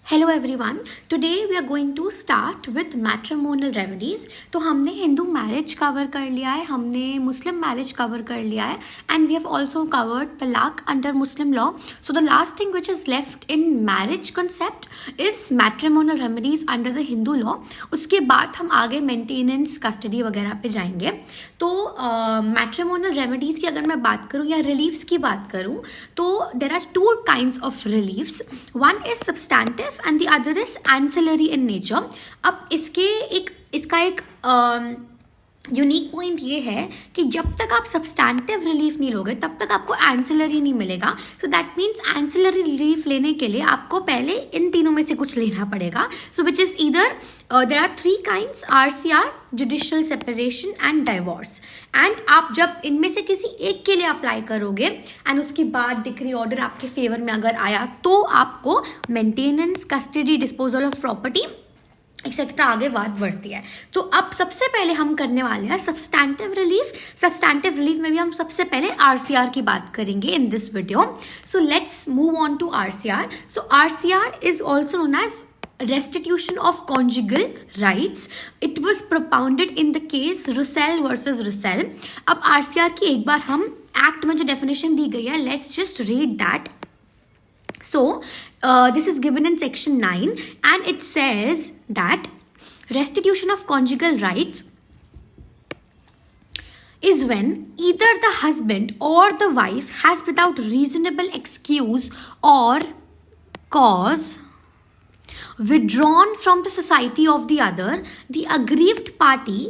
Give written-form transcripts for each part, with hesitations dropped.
Hello everyone, today we are going to start with matrimonial remedies. तो हमने Hindu marriage cover कर लिया है, हमने मुस्लिम मैरिज कवर कर लिया है and we have also covered तलाक under Muslim law. So the last thing which is left in marriage concept is matrimonial remedies under the Hindu law. उसके बाद हम आगे मेंटेनेंस, कस्टडी वगैरह पे जाएंगे। तो मैट्रिमोनियल रेमेडीज़ की अगर मैं बात करूँ या रिलीफ्स की बात करूँ तो there are two kinds of reliefs. One is substantive and the other is ancillary in nature। अब इसका एक यूनिक पॉइंट ये है कि जब तक आप सब्सटैंटिव रिलीफ नहीं लोगे तब तक आपको एंसिलरी नहीं मिलेगा। So that means ancillary relief लेने के लिए आपको पहले इन तीनों में से कुछ लेना पड़ेगा। So which is either there are three kinds, RCR, judicial separation and divorce. And आप जब इनमें से किसी एक के लिए अप्लाई करोगे एंड उसके बाद डिक्री ऑर्डर आपके फेवर में अगर आया तो आपको maintenance, custody, disposal of property etcetera आगे बात बढ़ती है। तो अब सबसे पहले हम करने वाले हैं सब्सटैंटिव रिलीफ। सब्सटैंटिव रिलीफ में भी हम सबसे पहले RCR की बात करेंगे in this video. So let's move on to RCR। So RCR is also known as restitution of conjugal rights. It was propounded in the case Russell versus Russell. अब RCR की एक बार हम एक्ट में जो definition दी गई है, let's just read that. So this is given in section 9 and it says that restitution of conjugal rights is when either the husband or the wife has without reasonable excuse or cause withdrawn from the society of the other, the aggrieved party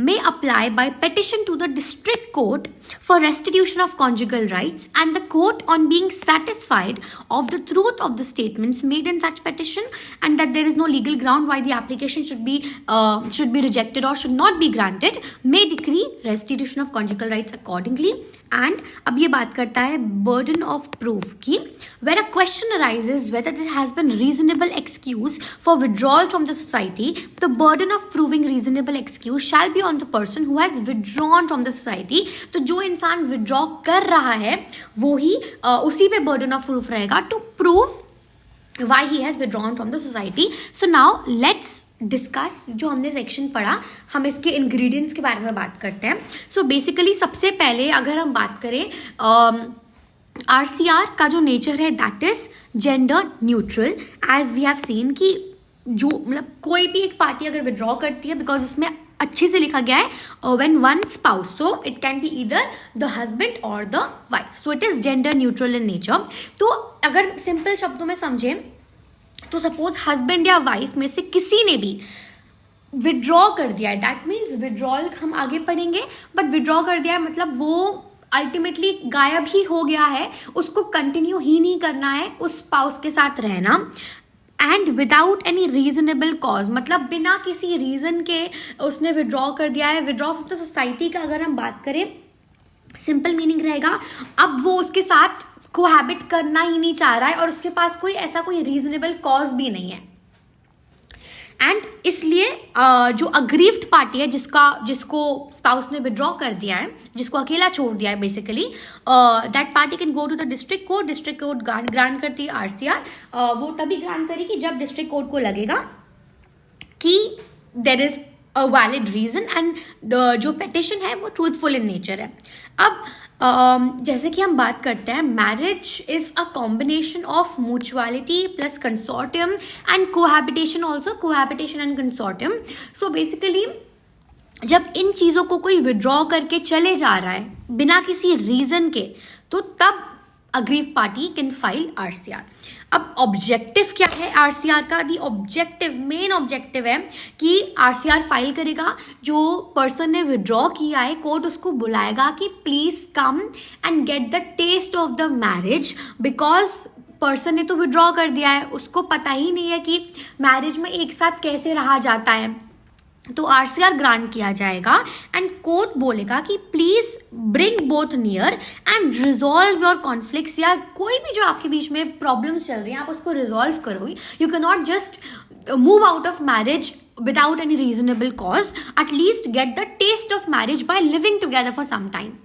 may apply by petition to the district court for restitution of conjugal rights, and the court, on being satisfied of the truth of the statements made in such petition and that there is no legal ground why the application should be rejected or should not be granted, may decree restitution of conjugal rights accordingly. And अब ये बात करता है burden of proof की, where a question arises whether there has been reasonable excuse for withdrawal from the society, the burden of proving reasonable excuse shall be on the person who has withdrawn from the society। तो जो इंसान withdraw कर रहा है वो ही उसी पे burden of proof रहेगा to prove why he has withdrawn from the society। So now let's discuss जो हमने सेक्शन पढ़ा, हम इसके इंग्रेडिएंट्स के बारे में बात करते हैं। सो बेसिकली सबसे पहले अगर हम बात करें RCR का जो नेचर है that is gender neutral. As we have seen कि जो मतलब कोई भी एक पार्टी अगर विड्रॉ करती है, बिकॉज इसमें अच्छे से लिखा गया है when one spouse, so it can be either the husband और the wife, so it is gender neutral in nature. तो अगर सिंपल शब्दों में समझें तो सपोज हस्बैंड या वाइफ में से किसी ने भी विड्रॉ कर दिया है, दैट मीन्स विड्रॉल हम आगे पढ़ेंगे, बट विड्रॉ कर दिया है मतलब वो अल्टीमेटली गायब ही हो गया है, उसको कंटिन्यू ही नहीं करना है उस स्पाउस के साथ रहना। And without any reasonable cause, मतलब बिना किसी रीजन के उसने विड्रॉ कर दिया है। विड्रॉ फ्रॉम द सोसाइटी का अगर हम बात करें, सिंपल मीनिंग रहेगा अब वो उसके साथ कोहैबिट करना ही नहीं चाह रहा है और उसके पास कोई रीजनेबल कॉज भी नहीं है। एंड इसलिए जो अग्रीव्ड पार्टी है जिसको स्पाउस ने विड्रॉ कर दिया है, जिसको अकेला छोड़ दिया है basically, that party can go to the district court. District court grant करती है RCR। वो तभी ग्रांट करेगी जब डिस्ट्रिक्ट कोर्ट को लगेगा कि there is a valid reason and जो पेटिशन है वो ट्रूथफुल इन नेचर है। अब जैसे कि हम बात करते हैं, marriage is a combination of mutuality plus consortium and cohabitation, also cohabitation and consortium. So basically जब इन चीज़ों को कोई विड्रॉ करके चले जा रहा है बिना किसी रीजन के, तो तब aggrieved party can file RCR। अब ऑब्जेक्टिव क्या है RCR का? दी ऑब्जेक्टिव, मेन ऑब्जेक्टिव है कि RCR फाइल करेगा, जो पर्सन ने विड्रॉ किया है कोर्ट उसको बुलाएगा कि please come and get the test of the marriage, because person ने तो विड्रॉ कर दिया है, उसको पता ही नहीं है कि मैरिज में एक साथ कैसे रहा जाता है। तो RCR ग्रांट किया जाएगा एंड कोर्ट बोलेगा कि please bring both near and resolve your conflicts, या कोई भी जो आपके बीच में प्रॉब्लम्स चल रही हैं आप उसको रिजॉल्व करो। You can not just move out of marriage without any reasonable cause, at least get the taste of marriage by living together for some time.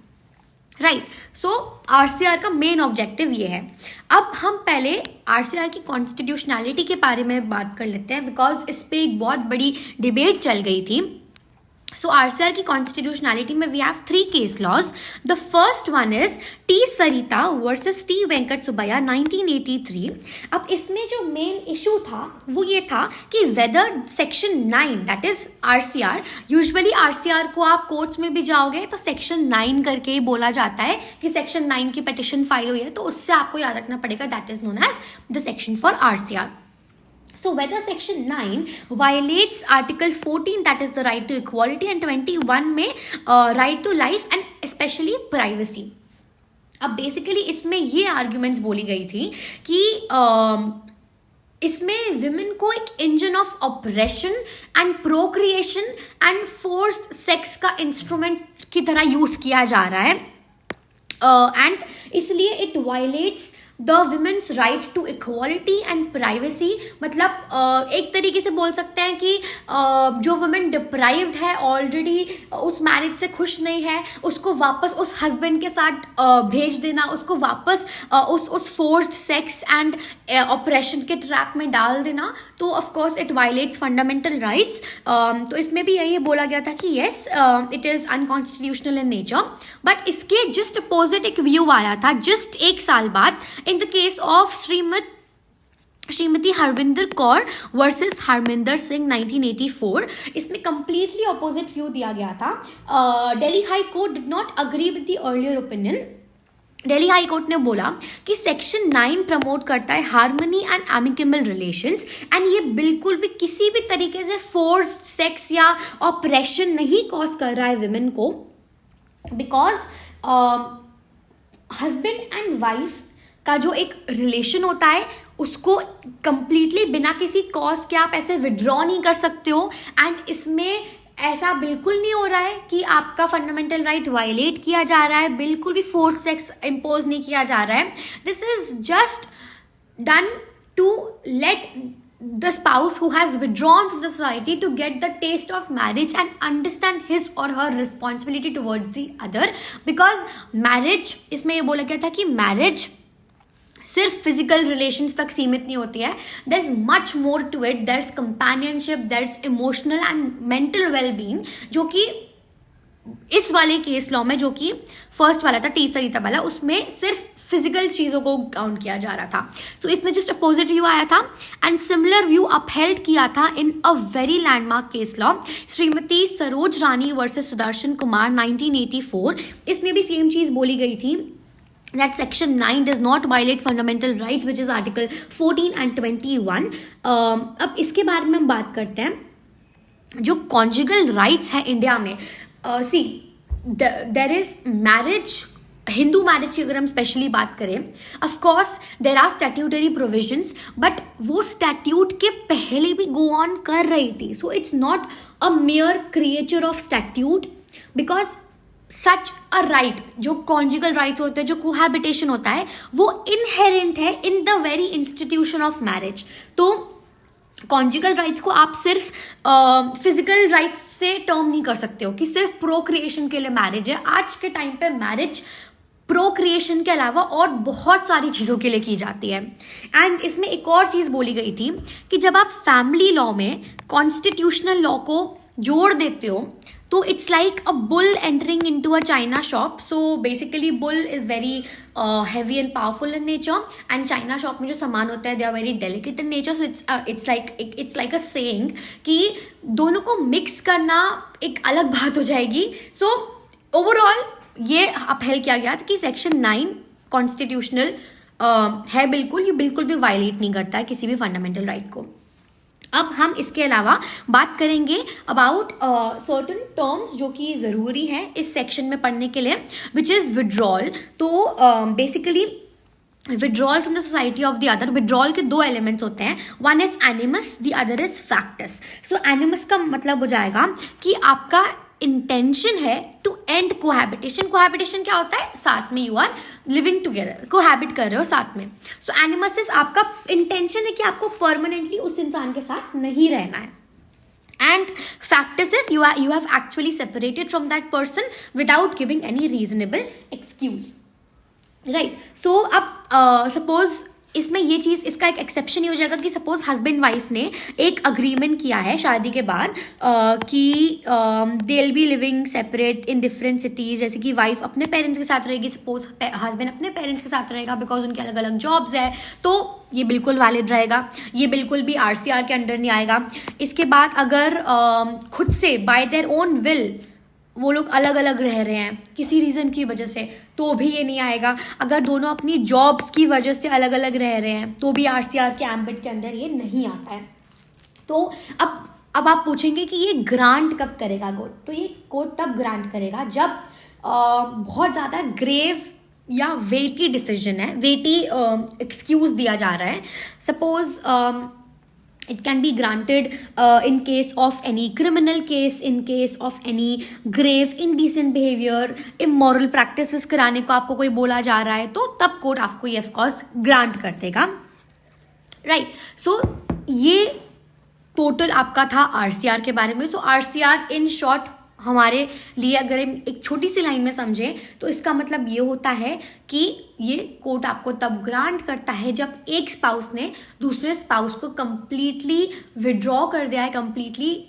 Right. So RCR का मेन ऑब्जेक्टिव ये है। अब हम पहले RCR की constitutionality के बारे में बात कर लेते हैं, बिकॉज इस पे एक बहुत बड़ी डिबेट चल गई थी। सो आरसीआर की कॉन्स्टिट्यूशनैलिटी में we have 3 case laws. The first one is T Sarita versus T Venkata Subbaiah 1983। अब इसमें जो मेन इशू था वो ये था कि whether section 9 that is RCR, usually RCR को आप कोर्ट्स में भी जाओगे तो सेक्शन 9 करके ही बोला जाता है कि सेक्शन 9 की पिटिशन फाइल हुई है, तो उससे आपको याद रखना पड़ेगा that is known as the section for RCR. So whether section 9 violates article 14 that is the right to equality and 21 में right to life and especially privacy. अब बेसिकली इसमें ये आर्ग्यूमेंट्स बोली गई थी कि इसमें विमेन को एक engine of operation and procreation and forced sex का इंस्ट्रूमेंट की तरह यूज किया जा रहा है, एंड इसलिए it violates the women's right to equality and privacy. मतलब एक तरीके से बोल सकते हैं कि जो वुमेन डिप्राइव्ड है ऑलरेडी, उस मैरिज से खुश नहीं है, उसको वापस उस हस्बैंड के साथ भेज देना, उसको वापस उस फोर्स्ड सेक्स एंड ऑपरेशन के ट्रैप में डाल देना, तो of course it violets fundamental rights. तो इसमें भी यही बोला गया था कि yes it is unconstitutional in nature. But इसके जस्ट अपोजिट एक व्यू आया था जस्ट एक साल बाद in the case of Shrimati Harvinder Kaur versus Harminder Singh 1984. इसमें कंप्लीटली ऑपोजिट व्यू दिया गया था. Delhi High Court did not agree with the earlier opinion. Delhi High Court ने बोला कि सेक्शन 9 प्रमोट करता है harmony and amicable relations, and ये बिल्कुल भी किसी भी तरीके से फोर्स सेक्स या ऑपरेशन नहीं कॉज कर रहा है विमेन को, बिकॉज हस्बैंड एंड वाइफ का जो एक रिलेशन होता है उसको कंप्लीटली बिना किसी कॉज के आप ऐसे विड्रॉ नहीं कर सकते हो. एंड इसमें ऐसा बिल्कुल नहीं हो रहा है कि आपका फंडामेंटल राइट वायलेट किया जा रहा है, बिल्कुल भी फोर्स सेक्स इम्पोज नहीं किया जा रहा है. This is just done to let the spouse who has withdrawn from the society to get the taste of marriage and understand his or her responsibility towards the other. Because marriage, इसमें ये बोला गया था कि marriage सिर्फ physical relations तक सीमित नहीं होती है. There is much more to it. There is companionship, there is emotional and mental wellbeing, जो कि इस वाले केस लॉ में, जो कि फर्स्ट वाला था टी सरिता वाला, उसमें सिर्फ फिजिकल चीजों को काउंट किया जा रहा था. सो इसमें जस्ट अपोजिट व्यू आया था. एंड सिमिलर व्यू अपहेल्ड किया था in a very landmark case law Shrimati Saroj Rani versus Sudarshan Kumar 1984. इसमें भी सेम चीज बोली गई थी that section 9 does not violate fundamental rights which is article 14 and 21. अब इसके बारे में हम बात करते हैं. जो conjugal rights है इंडिया में, see there is marriage, Hindu marriage की अगर हम स्पेशली बात करें, of course there are statutory provisions, but वो स्टैट्यूट के पहले भी गो ऑन कर रही थी. So it's not a mere creature of statute, because such a right, जो कॉन्जुगल राइट्स होते हैं, जो कोहैबिटेशन होता है, वो इनहेरेंट है in the very institution of marriage. तो कॉन्जुगल राइट्स को आप सिर्फ फिजिकल राइट्स से टर्म नहीं कर सकते हो कि सिर्फ प्रोक्रिएशन के लिए मैरिज है. आज के टाइम पे मैरिज प्रोक्रिएशन के अलावा और बहुत सारी चीज़ों के लिए की जाती है. एंड इसमें एक और चीज़ बोली गई थी कि जब आप फैमिली लॉ में कॉन्स्टिट्यूशनल लॉ को जोड़ देते हो तो it's like a bull entering into a china shop. So basically bull is very heavy and powerful in nature, and china shop में जो सामान होता है they are very delicate in nature. So it's like a saying कि दोनों को mix करना एक अलग बात हो जाएगी. सो ओवरऑल ये अपहेल किया गया था कि सेक्शन 9 कॉन्स्टिट्यूशनल है बिल्कुल, ये बिल्कुल भी वायलेट नहीं करता है किसी भी फंडामेंटल राइट को. अब हम इसके अलावा बात करेंगे अबाउट सर्टन टर्म्स जो कि ज़रूरी है इस सेक्शन में पढ़ने के लिए, विच इज़ विड्रॉल. तो basically withdrawal from the society of the other, withdrawal के 2 एलिमेंट्स होते हैं. One is एनिमस, the other is facts. सो एनिमस का मतलब हो जाएगा कि आपका इंटेंशन है टू एंड कोहैबिटेशन. कोहैबिटेशन क्या होता है? साथ में you are living together, cohabit कर रहे हो साथ में. सो एनिमस इज आपका इंटेंशन है कि आपको परमानेंटली उस इंसान के साथ नहीं रहना है. And factors is you have actually separated from that person without giving any reasonable excuse, right? So अब suppose इसमें ये चीज़, इसका एक एक्सेप्शन ये हो जाएगा कि सपोज हस्बैंड वाइफ ने एक अग्रीमेंट किया है शादी के बाद कि they will be living separate in different cities, जैसे कि वाइफ अपने पेरेंट्स के साथ रहेगी, सपोज हस्बैंड अपने पेरेंट्स के साथ रहेगा बिकॉज उनके अलग अलग जॉब्स है, तो ये बिल्कुल वैलिड रहेगा, ये बिल्कुल भी RCR के अंडर नहीं आएगा। इसके बाद अगर खुद से बाय देयर ओन विल वो लोग अलग अलग रह रहे हैं किसी रीज़न की वजह से, तो भी ये नहीं आएगा। अगर दोनों अपनी जॉब्स की वजह से अलग अलग रह रहे हैं तो भी RCR के एम्बिट के अंदर ये नहीं आता है। तो अब आप पूछेंगे कि ये ग्रांट कब करेगा कोर्ट, तो ये कोर्ट तब ग्रांट करेगा जब बहुत ज़्यादा ग्रेव या वेटी डिसीजन है, वेटी एक्सक्यूज दिया जा रहा है। Suppose it can be granted in case of any criminal case, in case of any grave indecent behavior, immoral practices कराने को आपको कोई बोला जा रहा है, तो तब कोर्ट आपको ये ऑफ कोर्स ग्रांट कर देगा, राइट। सो ये टोटल आपका था RCR के बारे में। सो RCR इन शॉर्ट हमारे लिए अगर एक छोटी सी लाइन में समझें तो इसका मतलब ये होता है कि ये कोर्ट आपको तब ग्रांट करता है जब एक स्पाउस ने दूसरे स्पाउस को कंप्लीटली विड्रॉ कर दिया है, कंप्लीटली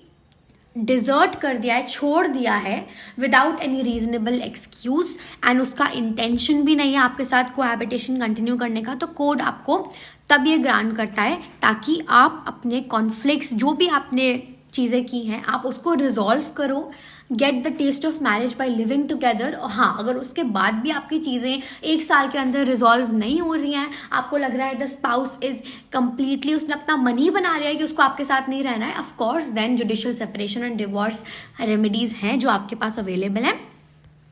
डिजर्ट कर दिया है, छोड़ दिया है without any reasonable excuse, and उसका इंटेंशन भी नहीं है आपके साथ कोहैबिटेशन कंटिन्यू करने का, तो कोर्ट आपको तब ये ग्रांट करता है ताकि आप अपने कॉन्फ्लिक्ट्स जो भी आपने चीज़ें की हैं आप उसको रिजॉल्व करो, get the test of marriage by living together. हाँ, अगर उसके बाद भी आपकी चीज़ें 1 साल के अंदर रिजॉल्व नहीं हो रही हैं, आपको लग रहा है द स्पाउस इज कम्प्लीटली, उसने अपना मन ही बना लिया है कि उसको आपके साथ नहीं रहना है, of course then judicial separation and divorce remedies हैं जो आपके पास अवेलेबल हैं।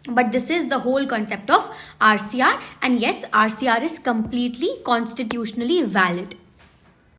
But this is the whole concept of RCR, and yes, RCR is completely constitutionally valid.